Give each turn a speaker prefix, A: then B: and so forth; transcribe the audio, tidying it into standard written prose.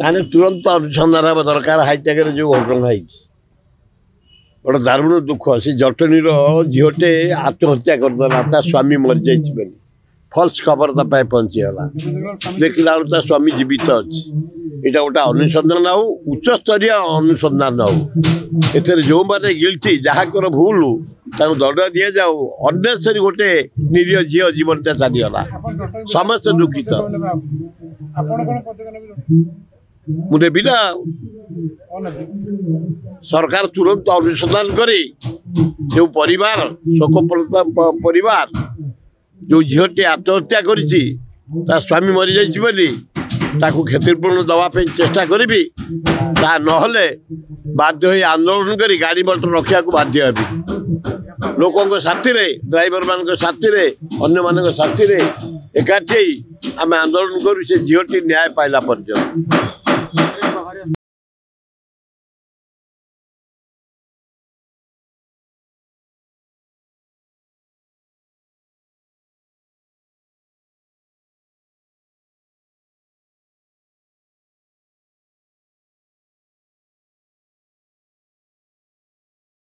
A: ତାହେଲେ ତୁରନ୍ତ ଅନୁସନ୍ଧାନ ହେବା ଦରକାର। ହାଇଟେକରେ ଯେଉଁ ଘଟଣା ହେଇଛି ବଡ଼ ଦାରୁଣ ଦୁଃଖ। ସେ ଜଟଣୀର ଝିଅଟେ ଆତ୍ମହତ୍ୟା କରିଦେଲା, ତା ସ୍ୱାମୀ ମରିଯାଇଛି ବୋଲି ଫଲ୍ସ ଖବର ତା ପାଇଁ ପହଞ୍ଚିଗଲା। ଦେଖିଲା ବେଳକୁ ତା ସ୍ୱାମୀ ଜୀବିତ ଅଛି। ଏଇଟା ଗୋଟେ ଅନୁସନ୍ଧାନ ହଉ, ଉଚ୍ଚସ୍ତରୀୟ ଅନୁସନ୍ଧାନ ହଉ। ଏଥିରେ ଯେଉଁମାନେ ଗିଲ୍ଟି, ଯାହାଙ୍କର ଭୁଲ ତାଙ୍କୁ ଦଣ୍ଡ ଦିଆଯାଉ। ଅନେସରୀ ଗୋଟେ ନିରୀହ ଝିଅ ଜୀବନଟା ଚାଲିଗଲା, ସମସ୍ତେ ଦୁଃଖିତ। ମୁଁ ନେବି ନା। ସରକାର ତୁରନ୍ତ ଅନୁସନ୍ଧାନ କରି ଯେଉଁ ପରିବାର, ଶୋକପ୍ରଦ ପରିବାର, ଯେଉଁ ଝିଅଟି ଆତ୍ମହତ୍ୟା କରିଛି ତା ସ୍ୱାମୀ ମରିଯାଇଛି ବୋଲି, ତାକୁ କ୍ଷତିପୂରଣ ଦେବା ପାଇଁ ଚେଷ୍ଟା କରିବି। ତା ନହେଲେ ବାଧ୍ୟ ହୋଇ ଆନ୍ଦୋଳନ କରି ଗାଡ଼ି ମଟର ରଖିବାକୁ ବାଧ୍ୟ ହେବି। ଲୋକଙ୍କ ସାଥିରେ, ଡ୍ରାଇଭରମାନଙ୍କ ସାଥିରେ, ଅନ୍ୟମାନଙ୍କ ସାଥିରେ ଏକାଠି ଆମେ ଆନ୍ଦୋଳନ କରୁ, ସେ ଝିଅଟି ନ୍ୟାୟ ପାଇଲା ପର୍ଯ୍ୟନ୍ତ।